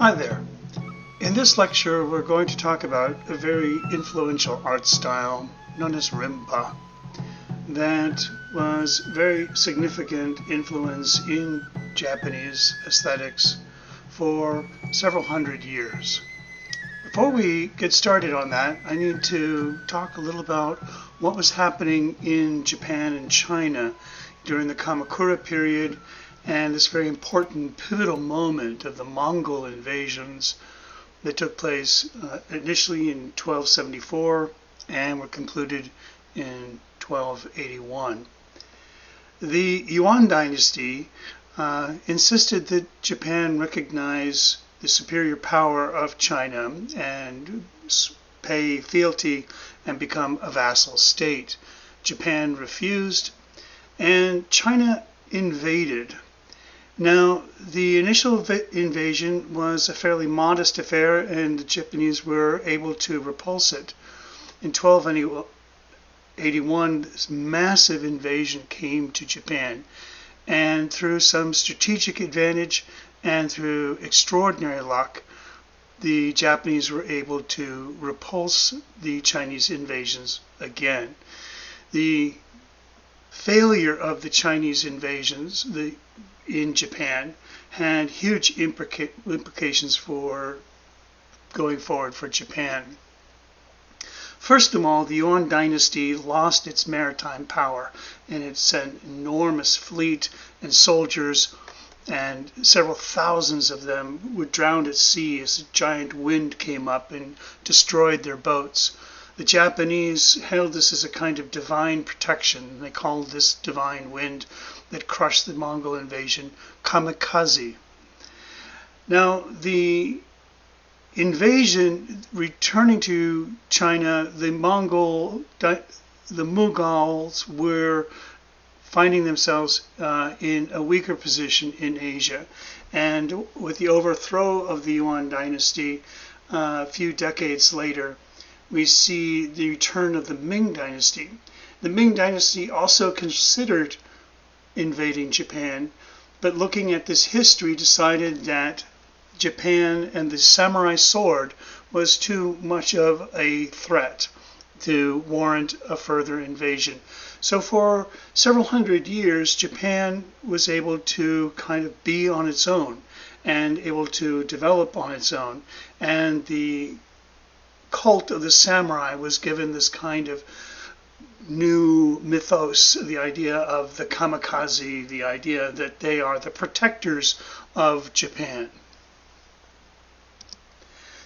Hi there. In this lecture, we're going to talk about a very influential art style known as Rimpa that was very significant influence in Japanese aesthetics for several hundred years. Before we get started on that, I need to talk a little about what was happening in Japan and China during the Kamakura period and this very important pivotal moment of the Mongol invasions that took place initially in 1274 and were concluded in 1281. The Yuan dynasty insisted that Japan recognize the superior power of China and pay fealty and become a vassal state. Japan refused, and China invaded. Now, the initial invasion was a fairly modest affair, and the Japanese were able to repulse it. In 1281, this massive invasion came to Japan, and through some strategic advantage and through extraordinary luck, the Japanese were able to repulse the Chinese invasions again. The failure of the Chinese invasions in Japan had huge implications for going forward for Japan. First of all, the Yuan dynasty lost its maritime power, and it sent enormous fleet and soldiers, and several thousands of them were drowned at sea as a giant wind came up and destroyed their boats. The Japanese held this as a kind of divine protection. They called this divine wind that crushed the Mongol invasion kamikaze. Now, the invasion returning to China, the Mughals were finding themselves in a weaker position in Asia. And with the overthrow of the Yuan dynasty a few decades later, we see the return of the Ming dynasty. The Ming dynasty also considered invading Japan, but looking at this history decided that Japan and the samurai sword was too much of a threat to warrant a further invasion. So for several hundred years, Japan was able to kind of be on its own and able to develop on its own. And the cult of the samurai was given this kind of new mythos, the idea of the kamikaze, the idea that they are the protectors of Japan.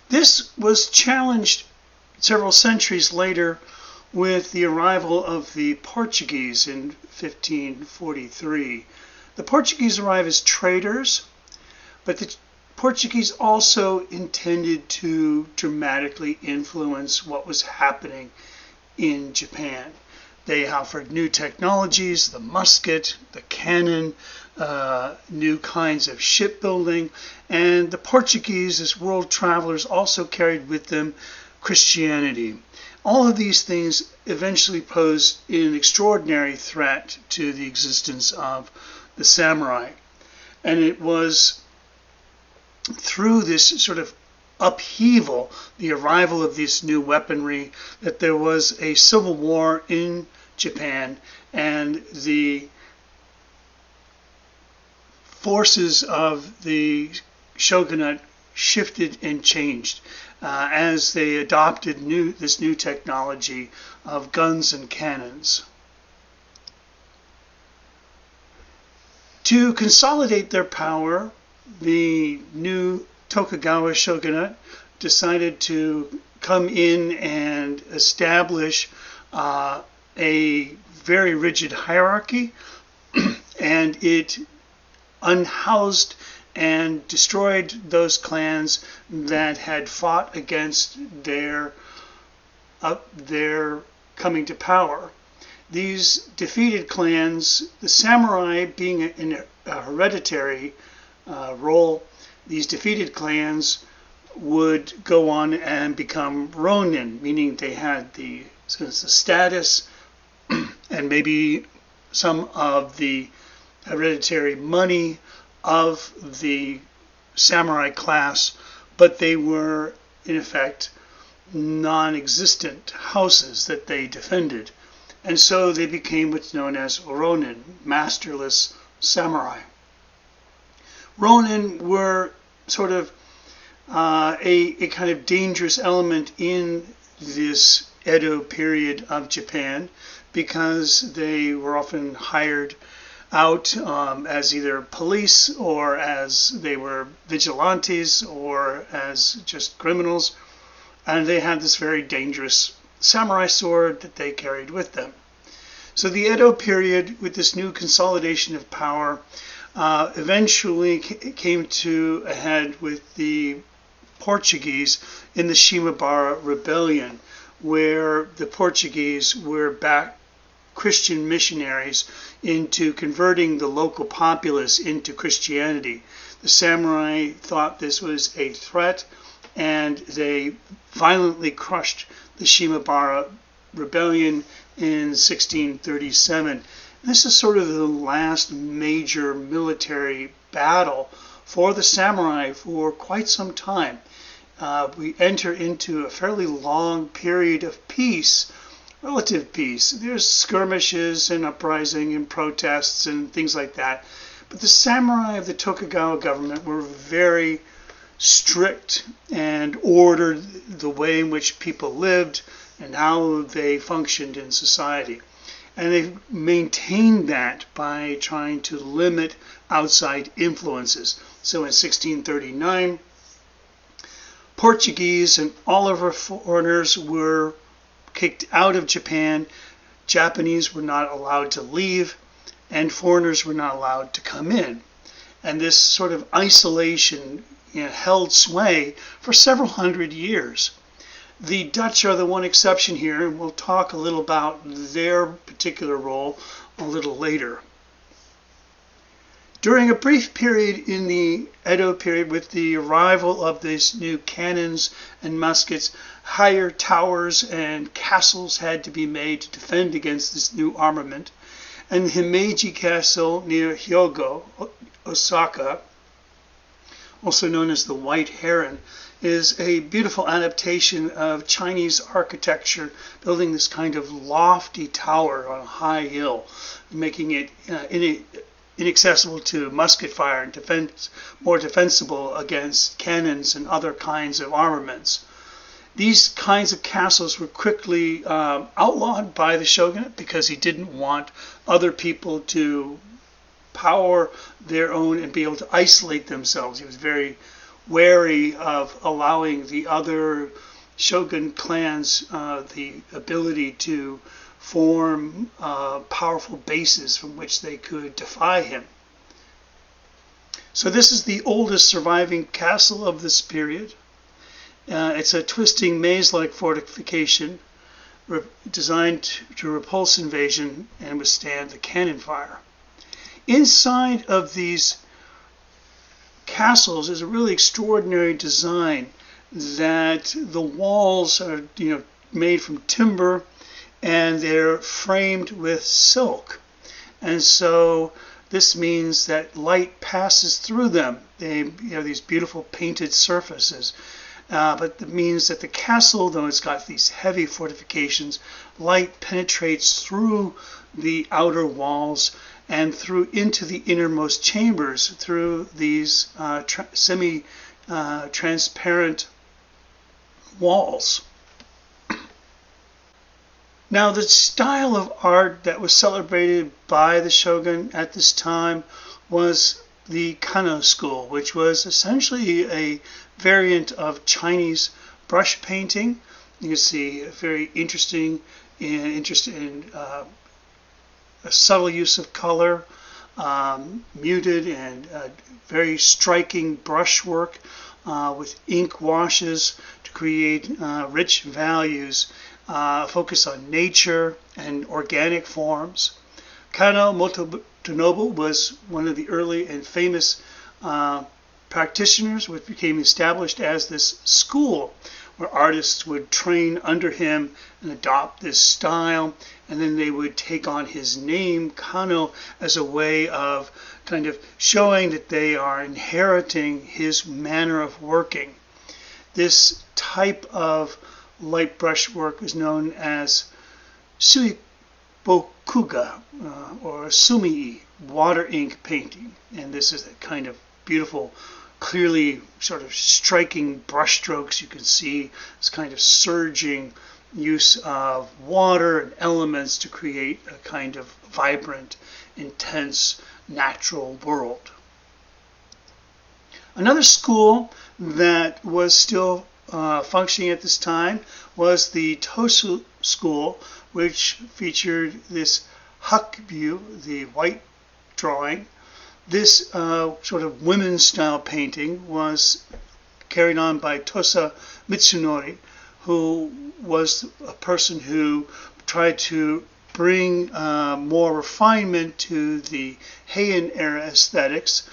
This was challenged several centuries later with the arrival of the Portuguese in 1543. The Portuguese arrived as traders, but the Portuguese also intended to dramatically influence what was happening in Japan. They offered new technologies, the musket, the cannon, new kinds of shipbuilding, and the Portuguese, as world travelers, also carried with them Christianity. All of these things eventually posed an extraordinary threat to the existence of the samurai. And it was through this sort of upheaval, the arrival of this new weaponry, that there was a civil war in Japan, and the forces of the shogunate shifted and changed as they adopted this new technology of guns and cannons. To consolidate their power, the new Tokugawa shogunate decided to come in and establish a very rigid hierarchy, and it unhoused and destroyed those clans that had fought against their coming to power. These defeated clans, the samurai being in a hereditary role, these defeated clans would go on and become ronin, meaning they had the status and maybe some of the hereditary money of the samurai class, but they were, in effect, non-existent houses that they defended. And so they became what's known as ronin, masterless samurai. Ronin were sort of a kind of dangerous element in this Edo period of Japan, because they were often hired out as either police, or as they were vigilantes, or as just criminals. And they had this very dangerous samurai sword that they carried with them. So the Edo period, with this new consolidation of power, eventually came to a head with the Portuguese in the Shimabara Rebellion, where the Portuguese were back Christian missionaries into converting the local populace into Christianity. The samurai thought this was a threat, and they violently crushed the Shimabara Rebellion in 1637. This is sort of the last major military battle for the samurai for quite some time. We enter into a fairly long period of peace, relative peace. There's skirmishes and uprising and protests and things like that. But the samurai of the Tokugawa government were very strict and ordered the way in which people lived and how they functioned in society. And they maintained that by trying to limit outside influences. So in 1639, Portuguese and all of our foreigners were kicked out of Japan. Japanese were not allowed to leave, and foreigners were not allowed to come in. And this sort of isolation held sway for several hundred years. The Dutch are the one exception here, and we'll talk a little about their particular role a little later. During a brief period in the Edo period, with the arrival of these new cannons and muskets, higher towers and castles had to be made to defend against this new armament. And Himeji Castle near Hyogo, Osaka, also known as the White Heron, is a beautiful adaptation of Chinese architecture, building this kind of lofty tower on a high hill, making it inaccessible to musket fire and more defensible against cannons and other kinds of armaments. These kinds of castles were quickly outlawed by the shogunate because he didn't want other people to power their own and be able to isolate themselves. He was very wary of allowing the other shogun clans the ability to form powerful bases from which they could defy him. So this is the oldest surviving castle of this period. It's a twisting maze-like fortification designed to repulse invasion and withstand the cannon fire. Inside of these castles is a really extraordinary design, that the walls are made from timber, and they're framed with silk. And so this means that light passes through them. They have these beautiful painted surfaces. But it means that the castle, though it's got these heavy fortifications, light penetrates through the outer walls and through into the innermost chambers through these semi-transparent walls. Now, the style of art that was celebrated by the shogun at this time was the Kano School, which was essentially a variant of Chinese brush painting. You can see a very interesting interest in a subtle use of color, muted and very striking brushwork with ink washes to create rich values, focus on nature and organic forms. Kano Motonobu was one of the early and famous practitioners, which became established as this school, where artists would train under him and adopt this style, and then they would take on his name, Kano, as a way of kind of showing that they are inheriting his manner of working. This type of light brush work is known as suibokuga, or Sumi, water ink painting. And this is a kind of beautiful, clearly sort of striking brush strokes. You can see this kind of surging use of water and elements to create a kind of vibrant, intense, natural world. Another school that was still functioning at this time was the Tosu School, which featured this hakbu, the white drawing. This sort of women's style painting was carried on by Tosa Mitsunori, who was a person who tried to bring more refinement to the Heian era aesthetics.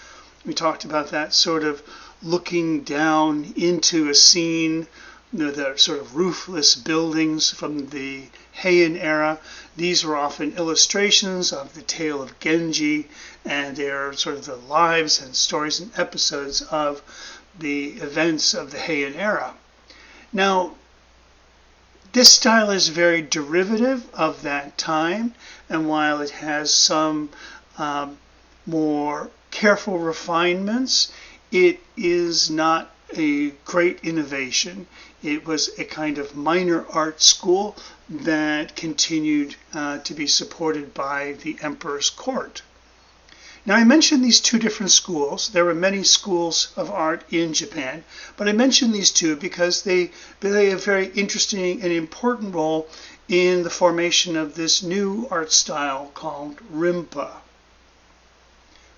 We talked about that sort of looking down into a scene, the sort of roofless buildings from the Heian era. These were often illustrations of the tale of Genji, and they're sort of the lives and stories and episodes of the events of the Heian era. Now, this style is very derivative of that time, and while it has some more careful refinements, it is not a great innovation. It was a kind of minor art school that continued to be supported by the emperor's court. Now, I mentioned these two different schools. There were many schools of art in Japan, but I mentioned these two because they play a very interesting and important role in the formation of this new art style called Rimpa.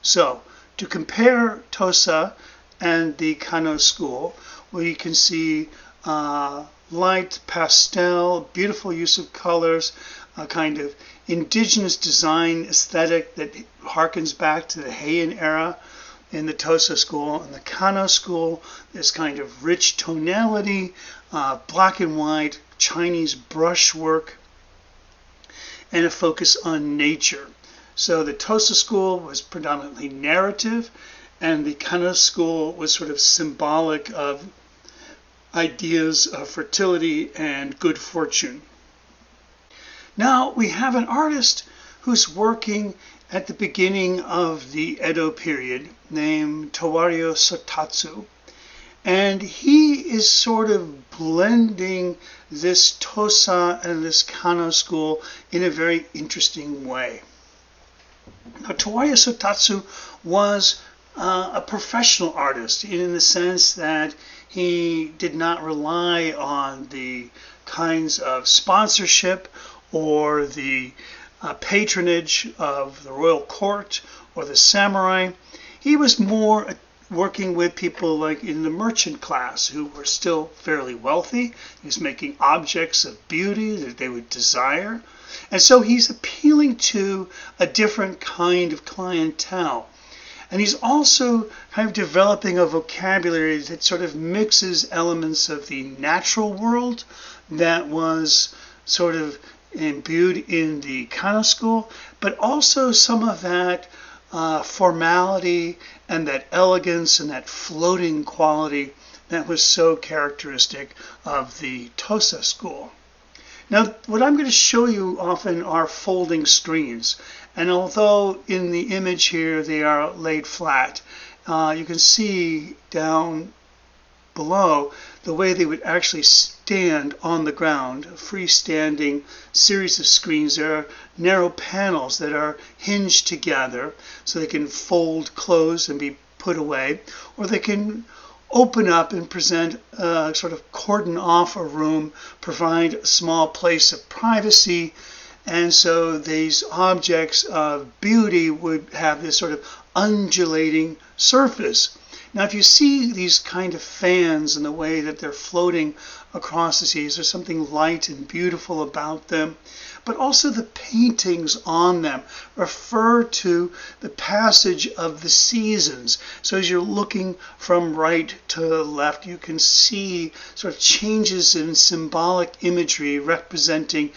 So, to compare Tosa and the Kano School, we can see light pastel, beautiful use of colors, a kind of indigenous design aesthetic that harkens back to the Heian era in the Tosa School. In the Kano School, this kind of rich tonality, black and white, Chinese brushwork, and a focus on nature. So the Tosa School was predominantly narrative, and the Kano School was sort of symbolic of ideas of fertility and good fortune. Now we have an artist who's working at the beginning of the Edo period named Tawario Satatsu, and he is sort of blending this Tosa and this Kano school in a very interesting way. Now, Tawaya Sutatsu was a professional artist in the sense that he did not rely on the kinds of sponsorship or the patronage of the royal court or the samurai. He was more working with people like in the merchant class who were still fairly wealthy. He was making objects of beauty that they would desire. And so he's appealing to a different kind of clientele. And he's also kind of developing a vocabulary that sort of mixes elements of the natural world that was sort of imbued in the Kano school, but also some of that formality and that elegance and that floating quality that was so characteristic of the Tosa school. Now, what I'm going to show you often are folding screens. And although in the image here they are laid flat, you can see down below the way they would actually stand on the ground, a freestanding series of screens. There are narrow panels that are hinged together so they can fold close and be put away, or they can open up and present sort of cordon off a room, provide a small place of privacy. And so these objects of beauty would have this sort of undulating surface. Now, if you see these kind of fans and the way that they're floating across the seas, there's something light and beautiful about them. But also the paintings on them refer to the passage of the seasons. So as you're looking from right to left, you can see sort of changes in symbolic imagery representing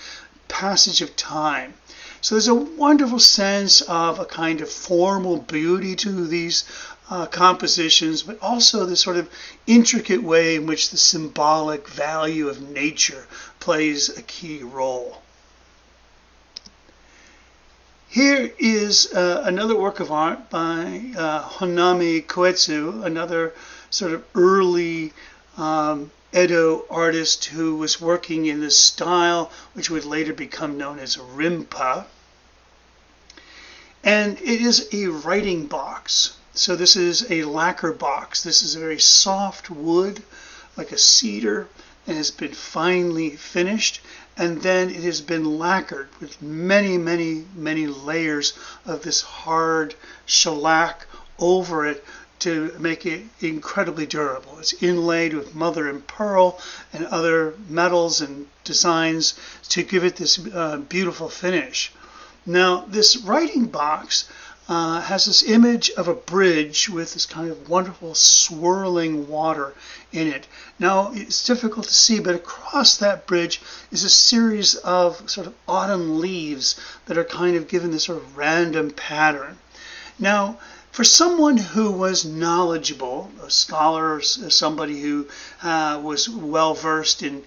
passage of time. So there's a wonderful sense of a kind of formal beauty to these compositions, but also this sort of intricate way in which the symbolic value of nature plays a key role. Here is another work of art by Honami Koetsu, another sort of early Edo artist who was working in this style, which would later become known as Rimpa. And it is a writing box. So this is a lacquer box. This is a very soft wood, like a cedar, and has been finely finished. And then it has been lacquered with many, many, many layers of this hard shellac over it to make it incredibly durable. It's inlaid with mother and pearl and other metals and designs to give it this beautiful finish. Now, this writing box has this image of a bridge with this kind of wonderful swirling water in it. Now, it's difficult to see, but across that bridge is a series of sort of autumn leaves that are kind of given this sort of random pattern. Now, for someone who was knowledgeable, a scholar, or somebody who was well-versed in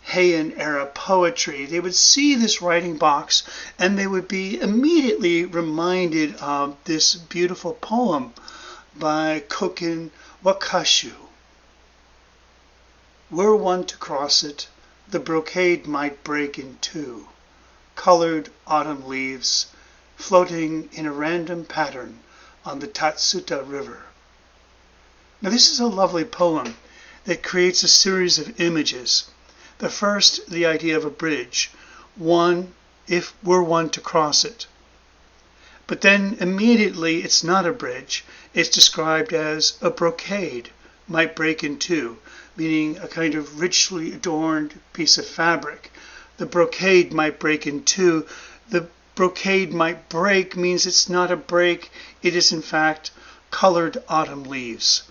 Heian era poetry, they would see this writing box and they would be immediately reminded of this beautiful poem by Koken Wakashu. Were one to cross it, the brocade might break in two, colored autumn leaves floating in a random pattern on the Tatsuta River. Now this is a lovely poem that creates a series of images. The first, the idea of a bridge. One, if were one to cross it. But then immediately it's not a bridge. It's described as a brocade, might break in two, meaning a kind of richly adorned piece of fabric. The brocade might break in two. The brocade might break means it's not a break. It is in fact colored autumn leaves.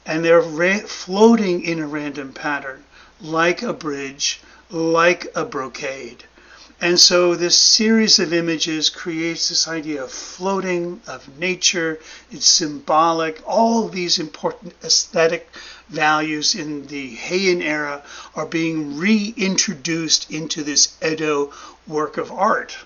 And they're floating in a random pattern, like a bridge, like a brocade. And so this series of images creates this idea of floating, of nature. It's symbolic. All of these important aesthetic values in the Heian era are being reintroduced into this Edo work of art.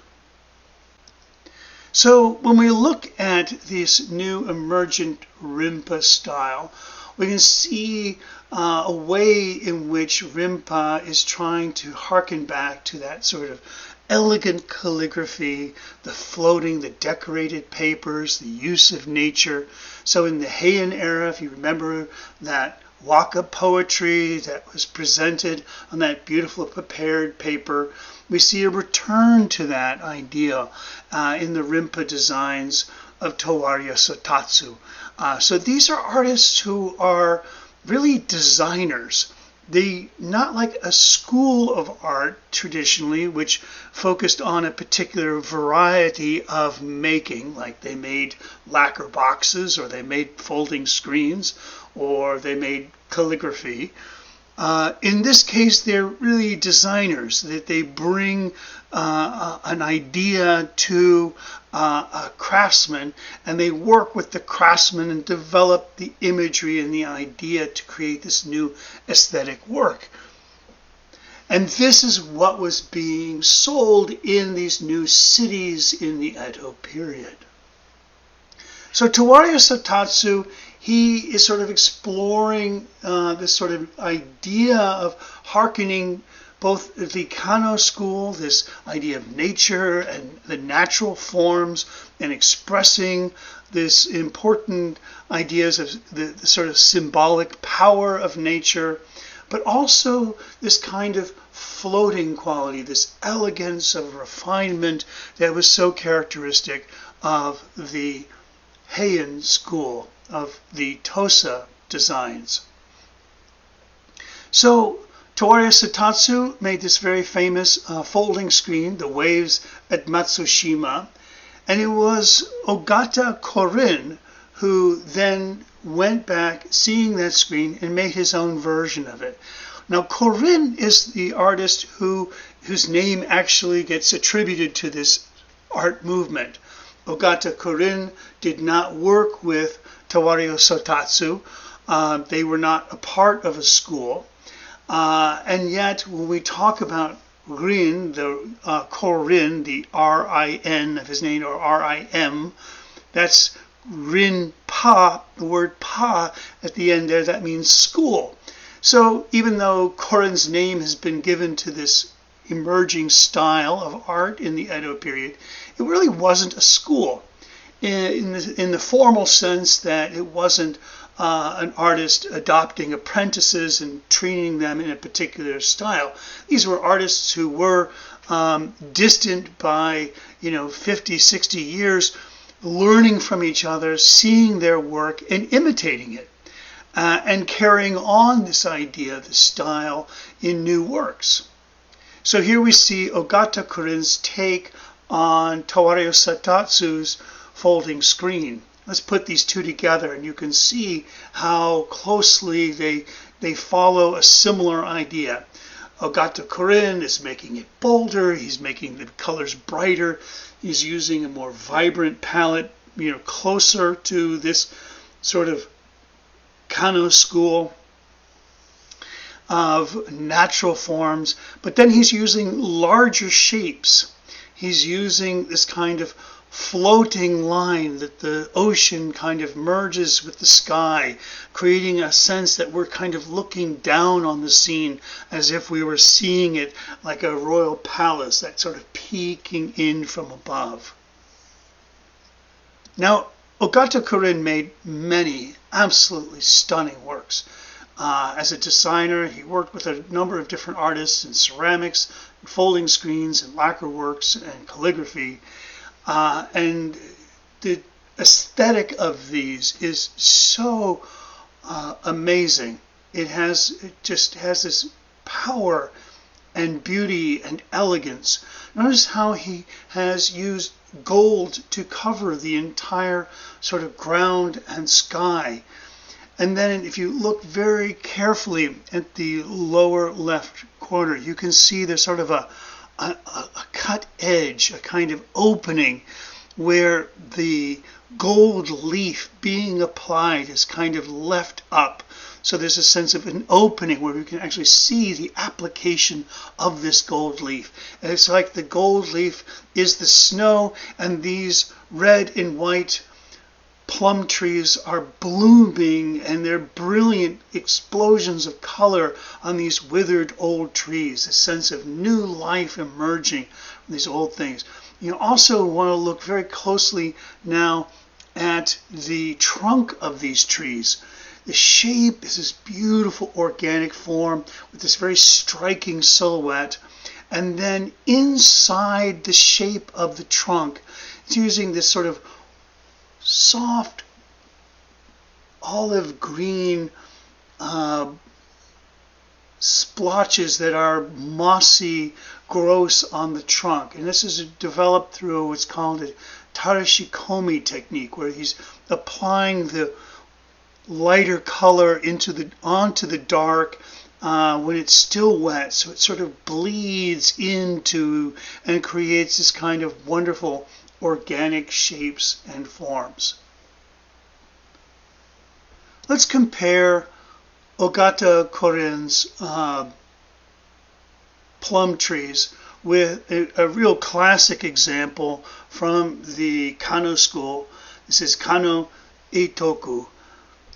So when we look at this new emergent Rimpa style, we can see a way in which Rimpa is trying to harken back to that sort of elegant calligraphy, the floating, the decorated papers, the use of nature. So in the Heian era, if you remember that waka poetry that was presented on that beautiful prepared paper, we see a return to that idea in the Rimpa designs of Tawario Satatsu. So these are artists who are really designers. They, not like a school of art traditionally, which focused on a particular variety of making, like they made lacquer boxes, or they made folding screens, or they made calligraphy. In this case, they're really designers, that they bring an idea to a craftsman, and they work with the craftsman and develop the imagery and the idea to create this new aesthetic work. And this is what was being sold in these new cities in the Edo period. So Tawario Satatsu, he is sort of exploring this sort of idea of hearkening both the Kano School, this idea of nature and the natural forms, and expressing this important ideas of the sort of symbolic power of nature, but also this kind of floating quality, this elegance of refinement that was so characteristic of the Heian school. of the Tosa designs. So Tawaya Sutatsu made this very famous folding screen, the waves at Matsushima, and it was Ogatakurin who then went back, seeing that screen, and made his own version of it. Now, Korin is the artist whose name actually gets attributed to this art movement. Ogatakurin did not work with Tawario Satatsu. They were not a part of a school. And yet, when we talk about Rin, the Korin, the R-I-N of his name, or R-I-M, that's Rinpa, the word pa at the end there, that means school. So even though Korin's name has been given to this emerging style of art in the Edo period, it really wasn't a school in the formal sense that it wasn't an artist adopting apprentices and training them in a particular style. These were artists who were distant by 50, 60 years, learning from each other, seeing their work and imitating it, and carrying on this idea, this style, in new works. So here we see Ogatakurin's take on Tawario Satatsu's folding screen. Let's put these two together and you can see how closely they follow a similar idea. Ogatakurin is making it bolder, he's making the colors brighter, he's using a more vibrant palette, closer to this sort of Kano School of natural forms, but then he's using larger shapes. He's using this kind of floating line that the ocean kind of merges with the sky, creating a sense that we're kind of looking down on the scene as if we were seeing it like a royal palace, that sort of peeking in from above. Now, Ogatakurin made many absolutely stunning works. As a designer, he worked with a number of different artists in ceramics, folding screens, and lacquer works, and calligraphy. And the aesthetic of these is so amazing. It just has this power and beauty and elegance. Notice how he has used gold to cover the entire sort of ground and sky. And then if you look very carefully at the lower left corner, you can see there's sort of a cut edge, a kind of opening where the gold leaf being applied is kind of left up. So there's a sense of an opening where we can actually see the application of this gold leaf. And it's like the gold leaf is the snow, and these red and white plum trees are blooming, and they're brilliant explosions of color on these withered old trees, a sense of new life emerging from these old things. You also want to look very closely now at the trunk of these trees. The shape is this beautiful organic form with this very striking silhouette. And then inside the shape of the trunk, it's using this sort of soft olive green splotches that are mossy, gross on the trunk. And this is developed through what's called a Tarashikomi Technique, where he's applying the lighter color onto the dark when it's still wet, so it sort of bleeds into and creates this kind of wonderful organic shapes and forms. Let's compare Ogatakurin's plum trees with a real classic example from the Kano School. This is Kano Itoku,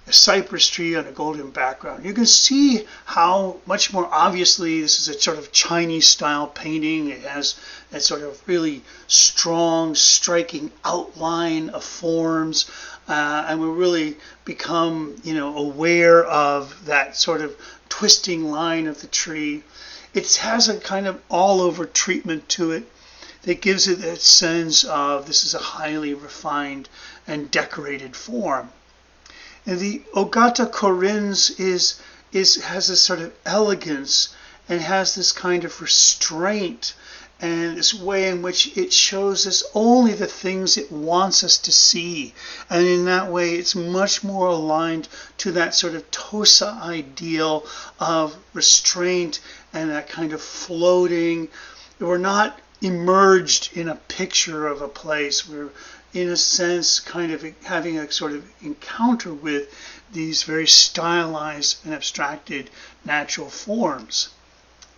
a cypress tree on a golden background. You can see how much more obviously this is a sort of Chinese style painting. It has that sort of really strong, striking outline of forms, and we really become, aware of that sort of twisting line of the tree. It has a kind of all-over treatment to it that gives it that sense of this is a highly refined and decorated form. And the Ogatakurin's has this sort of elegance and has this kind of restraint and this way in which it shows us only the things it wants us to see. And in that way, it's much more aligned to that sort of Tosa ideal of restraint and that kind of floating. We're not immersed in a picture of a place. We're, in a sense, kind of having a sort of encounter with these very stylized and abstracted natural forms.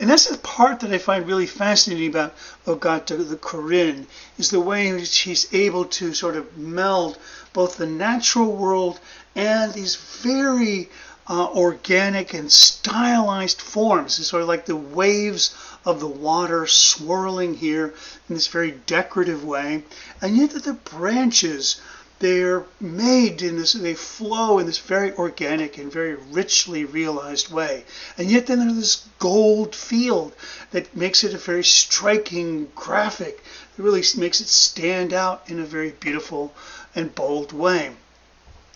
And that's the part that I find really fascinating about Ogatakurin, is the way in which he's able to sort of meld both the natural world and these very organic and stylized forms. It's sort of like the waves of the water swirling here in this very decorative way. And yet that the branches, they're made in this, they flow in this very organic and very richly realized way. And yet then there's this gold field that makes it a very striking graphic. It really makes it stand out in a very beautiful and bold way.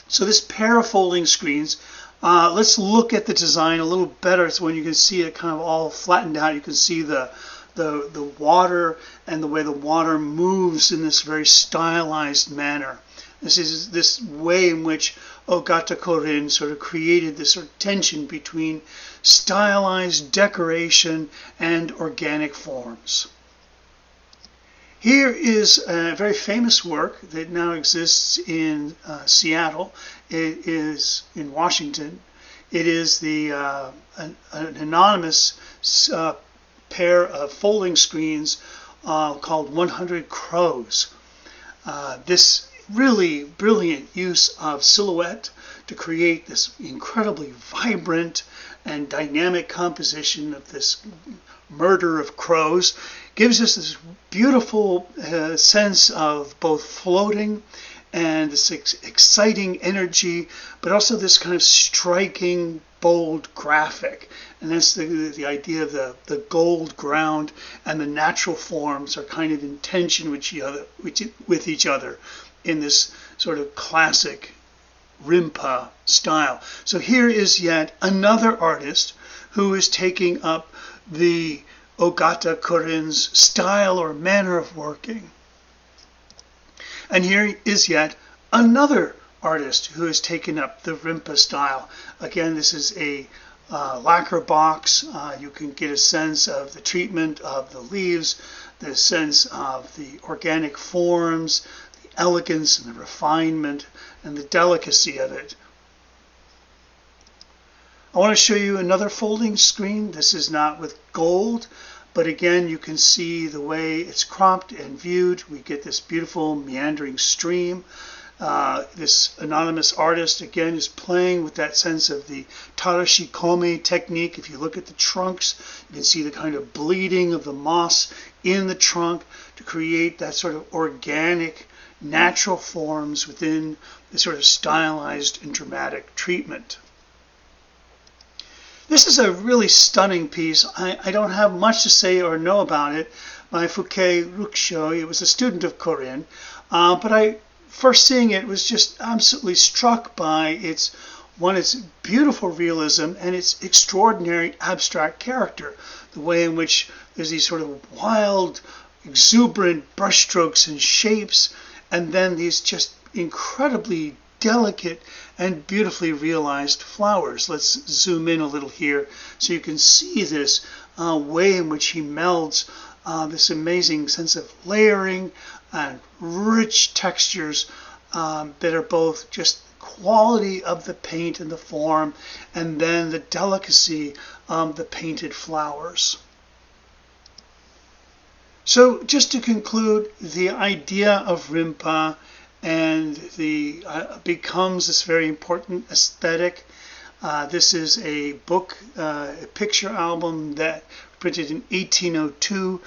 So this pair of folding screens, let's look at the design a little better. So when you can see it kind of all flattened out, you can see the water and the way the water moves in this very stylized manner. This is this way in which Ogatakurin sort of created this sort of tension between stylized decoration and organic forms. Here is a very famous work that now exists in Seattle. It is in Washington. It is an anonymous pair of folding screens called 100 Crows. This really brilliant use of silhouette to create this incredibly vibrant and dynamic composition of this murder of crows gives us this beautiful sense of both floating and this exciting energy, but also this kind of striking, bold graphic. And that's the idea of the gold ground and the natural forms are kind of in tension with each other in this sort of classic Rimpa style. So here is yet another artist who is taking up the Ogatakurin's style or manner of working. And here is yet another artist who has taken up the Rimpa style. Again, this is a lacquer box. You can get a sense of the treatment of the leaves, the sense of the organic forms, the elegance and the refinement and the delicacy of it. I want to show you another folding screen. This is not with gold, but again, you can see the way it's cropped and viewed. We get this beautiful meandering stream. This anonymous artist, again, is playing with that sense of the Tarashikomi technique. If you look at the trunks, you can see the kind of bleeding of the moss in the trunk to create that sort of organic, natural forms within the sort of stylized and dramatic treatment. This is a really stunning piece. I don't have much to say or know about it. My Fuke Ruksho, it was a student of Korin, but I first seeing it was just absolutely struck by its beautiful realism and its extraordinary abstract character. The way in which there's these sort of wild, exuberant brushstrokes and shapes, and then these just incredibly delicate and beautifully realized flowers. Let's zoom in a little here so you can see this way in which he melds this amazing sense of layering and rich textures that are both just quality of the paint and the form, and then the delicacy of the painted flowers. So just to conclude, the idea of Rimpa and the becomes this very important aesthetic. This is a book, a picture album that printed in 1802,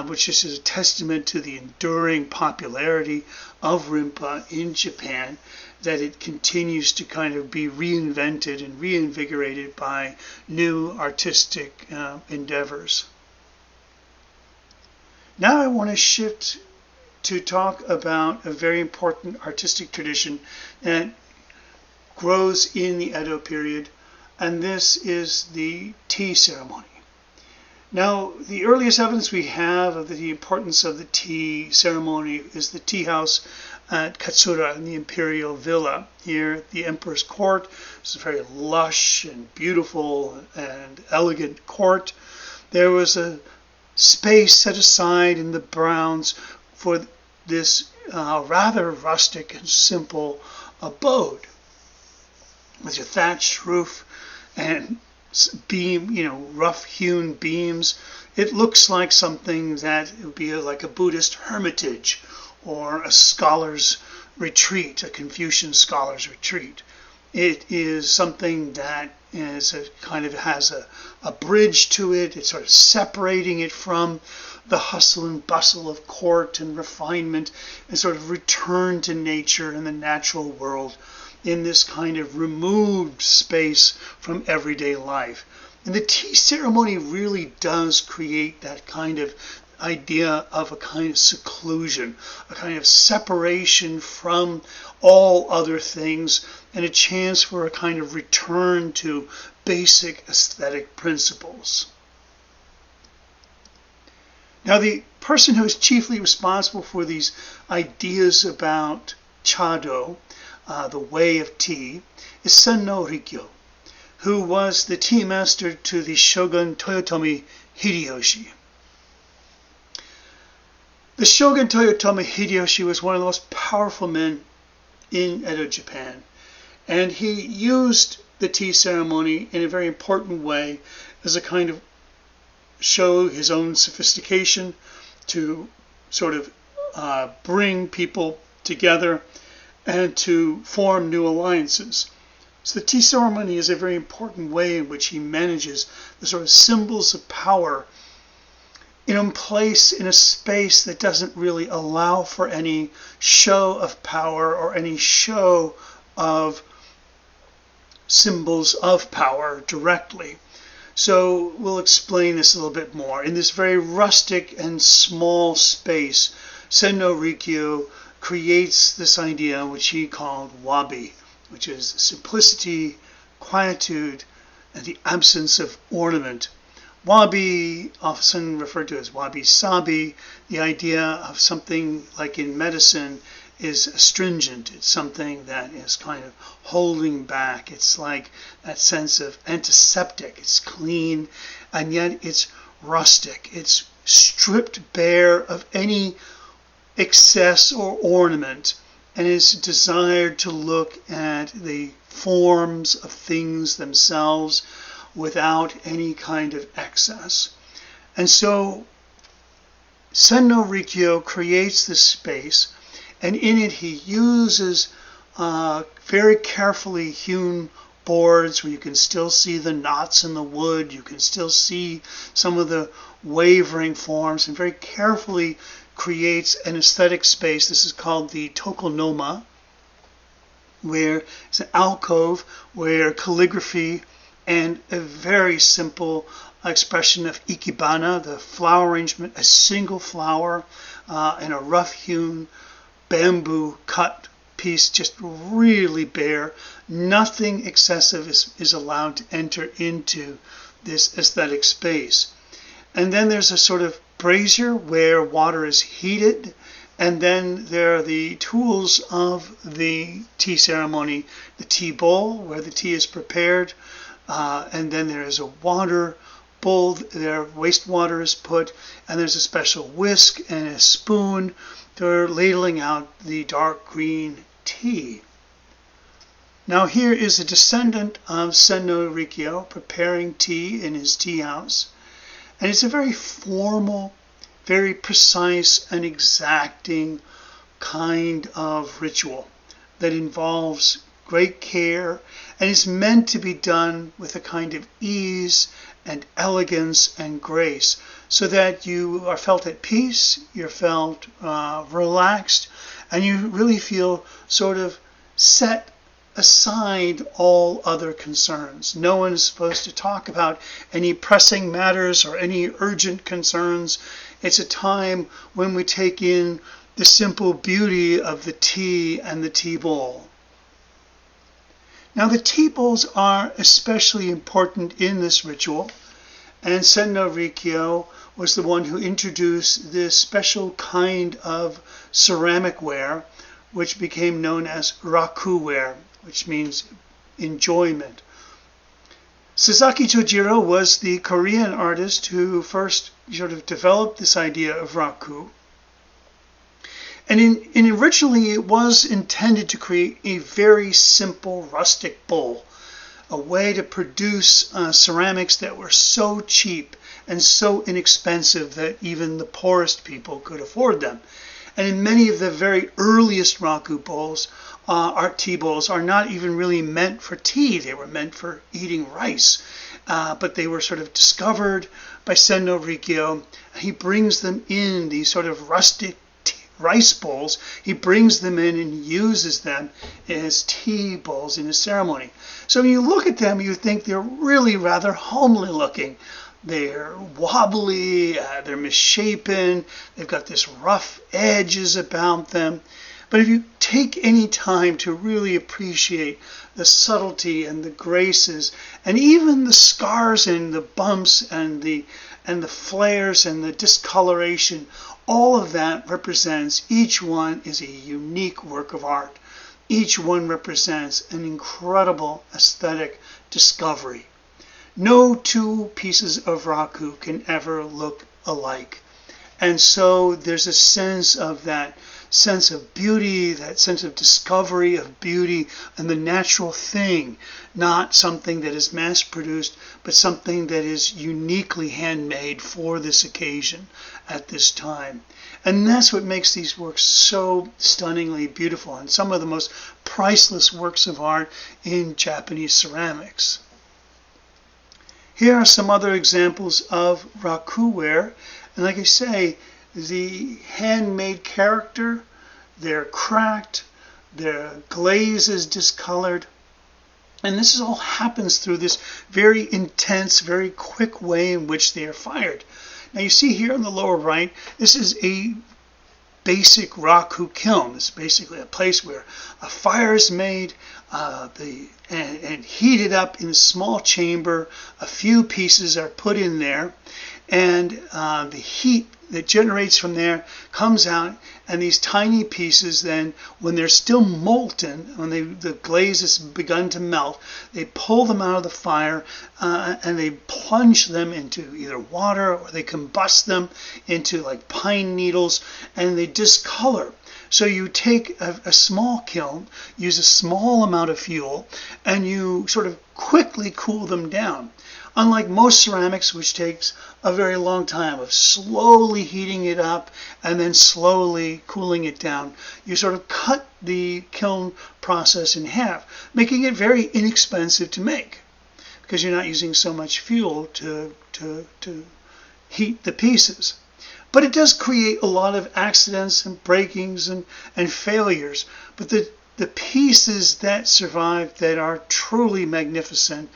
which is a testament to the enduring popularity of Rimpa in Japan, that it continues to kind of be reinvented and reinvigorated by new artistic endeavors. Now I want to shift to talk about a very important artistic tradition that grows in the Edo period, and this is the tea ceremony. Now, the earliest evidence we have of the importance of the tea ceremony is the tea house at Katsura in the Imperial villa here at the Emperor's court. It's a very lush and beautiful and elegant court. There was a space set aside in the grounds for this rather rustic and simple abode with your thatched roof and rough-hewn beams. It looks like something that would be like a Buddhist hermitage or a scholar's retreat, a Confucian scholar's retreat. It is something that is has a bridge to it. It's sort of separating it from the hustle and bustle of court and refinement, and sort of return to nature and the natural world in this kind of removed space from everyday life. And the tea ceremony really does create that kind of idea of a kind of seclusion, a kind of separation from all other things, and a chance for a kind of return to basic aesthetic principles. Now, the person who is chiefly responsible for these ideas about chado, the way of tea, is Senno Rikyo, who was the tea master to the shogun Toyotomi Hideyoshi. The shogun Toyotomi Hideyoshi was one of the most powerful men in Edo, Japan, and he used the tea ceremony in a very important way as a kind of show his own sophistication, to sort of bring people together and to form new alliances. So the tea ceremony is a very important way in which he manages the sort of symbols of power in place in a space that doesn't really allow for any show of power or any show of symbols of power directly. So we'll explain this a little bit more. In this very rustic and small space, Senno Rikyo creates this idea which he called Wabi, which is simplicity, quietude, and the absence of ornament. Wabi, often referred to as wabi-sabi, the idea of something like in medicine is astringent. It's something that is kind of holding back. It's like that sense of antiseptic. It's clean, and yet it's rustic. It's stripped bare of any excess or ornament, and is desired to look at the forms of things themselves without any kind of excess. And so Senno Rikyo creates this space, and in it he uses very carefully hewn boards where you can still see the knots in the wood, you can still see some of the wavering forms, and very carefully creates an aesthetic space. This is called the tokonoma, where it's an alcove where calligraphy and a very simple expression of ikebana, the flower arrangement, a single flower and a rough-hewn bamboo cut piece, just really bare. Nothing excessive is allowed to enter into this aesthetic space. And then there's a sort of brazier where water is heated, and then there are the tools of the tea ceremony, the tea bowl where the tea is prepared, and then there is a water bowl there wastewater is put, and there's a special whisk and a spoon for ladling out the dark green tea. Now here is a descendant of Senno Rikyo preparing tea in his tea house, and it's a very formal, very precise and exacting kind of ritual that involves great care and is meant to be done with a kind of ease and elegance and grace, so that you are felt at peace, you're felt relaxed, and you really feel sort of set aside all other concerns. No one is supposed to talk about any pressing matters or any urgent concerns. It's a time when we take in the simple beauty of the tea and the tea bowl. Now the tea bowls are especially important in this ritual, and Senno Rikyo was the one who introduced this special kind of ceramic ware, which became known as raku ware, which means enjoyment. Sasaki Tojiro was the Korean artist who first sort of developed this idea of raku. And originally it was intended to create a very simple rustic bowl, a way to produce ceramics that were so cheap and so inexpensive that even the poorest people could afford them. And in many of the very earliest raku bowls, art tea bowls, are not even really meant for tea. They were meant for eating rice. But they were sort of discovered by Senno Rikyo. He brings them in, these sort of rustic rice bowls. He brings them in and uses them as tea bowls in his ceremony. So when you look at them, you think they're really rather homely looking. They're wobbly, they're misshapen, they've got this rough edges about them. But if you take any time to really appreciate the subtlety and the graces, and even the scars and the bumps and the flares and the discoloration, all of that represents, each one is a unique work of art. Each one represents an incredible aesthetic discovery. No two pieces of raku can ever look alike. And so there's a sense of that sense of beauty, that sense of discovery of beauty and the natural thing, not something that is mass-produced, but something that is uniquely handmade for this occasion at this time. And that's what makes these works so stunningly beautiful and some of the most priceless works of art in Japanese ceramics. Here are some other examples of raku ware. And like I say, the handmade character, they're cracked, their glaze is discolored. And this all happens through this very intense, very quick way in which they are fired. Now you see here on the lower right, this is a basic raku kiln. It's basically a place where a fire is made and heated up in a small chamber. A few pieces are put in there, and the heat that generates from there comes out, and these tiny pieces then, when they're still molten, when the glaze has begun to melt, they pull them out of the fire and they plunge them into either water, or they combust them into like pine needles, and they discolor. So you take a small kiln, use a small amount of fuel, and you sort of quickly cool them down. Unlike most ceramics, which takes a very long time of slowly heating it up and then slowly cooling it down, you sort of cut the kiln process in half, making it very inexpensive to make because you're not using so much fuel to heat the pieces. But it does create a lot of accidents and breakings and failures. But the pieces that survive that are truly magnificent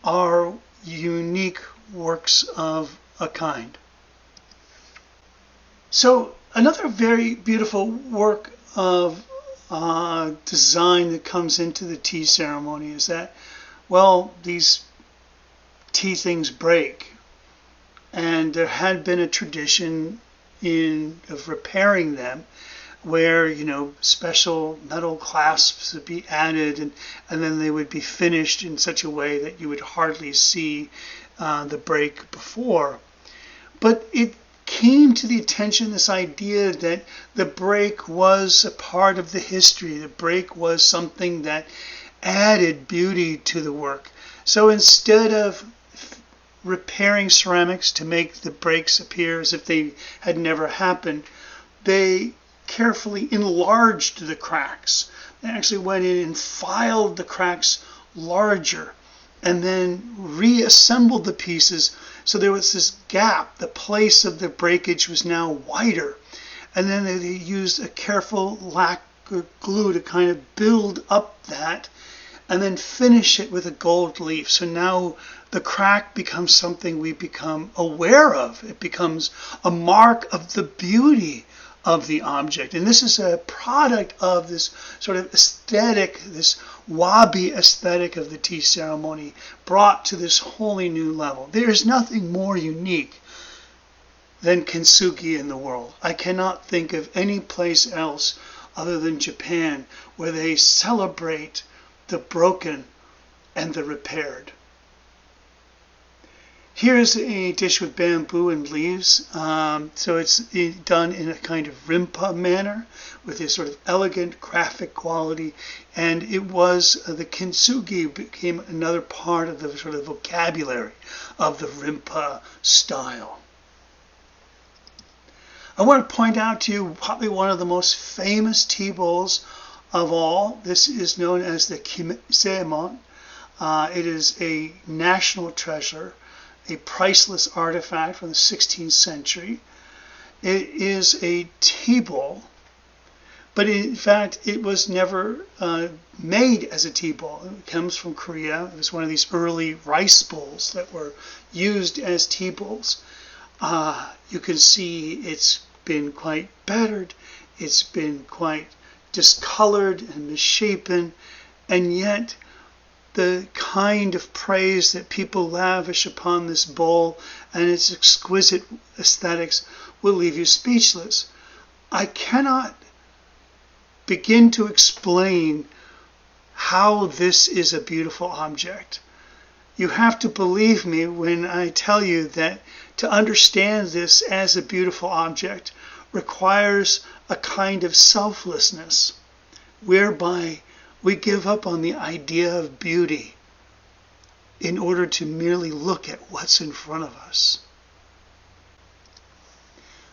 are unique works of a kind. So another very beautiful work of design that comes into the tea ceremony is that, well, these tea things break. And there had been a tradition of repairing them where, special metal clasps would be added and then they would be finished in such a way that you would hardly see the break before. But it came to the attention, this idea that the break was a part of the history. The break was something that added beauty to the work. So instead of repairing ceramics to make the breaks appear as if they had never happened, they carefully enlarged the cracks. They actually went in and filed the cracks larger and then reassembled the pieces so there was this gap. The place of the breakage was now wider. And then they used a careful lacquer glue to kind of build up that and then finish it with a gold leaf. So now the crack becomes something we become aware of. It becomes a mark of the beauty of the object. And this is a product of this sort of aesthetic, this Wabi aesthetic of the tea ceremony, brought to this wholly new level. There is nothing more unique than kintsugi in the world. I cannot think of any place else other than Japan where they celebrate the broken and the repaired. Here's a dish with bamboo and leaves. So it's done in a kind of rimpa manner with this sort of elegant graphic quality. And it was, the kintsugi became another part of the sort of vocabulary of the rimpa style. I want to point out to you probably one of the most famous tea bowls of all. This is known as the kiseemon. It is a national treasure, a priceless artifact from the 16th century. It is a tea bowl, but in fact it was never made as a tea bowl. It comes from Korea. It was one of these early rice bowls that were used as tea bowls. You can see it's been quite battered, it's been quite discolored and misshapen, and yet the kind of praise that people lavish upon this bowl and its exquisite aesthetics will leave you speechless. I cannot begin to explain how this is a beautiful object. You have to believe me when I tell you that to understand this as a beautiful object requires a kind of selflessness, whereby we give up on the idea of beauty in order to merely look at what's in front of us.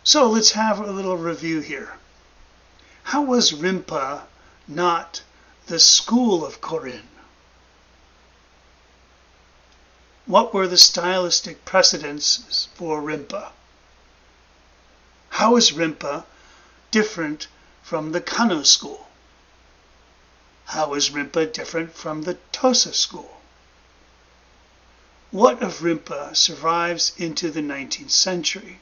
So let's have a little review here. How was Rimpa not the school of Korin? What were the stylistic precedences for Rimpa? How is Rimpa different from the Kano School? How is Rimpa different from the Tosa School? What of Rimpa survives into the 19th century?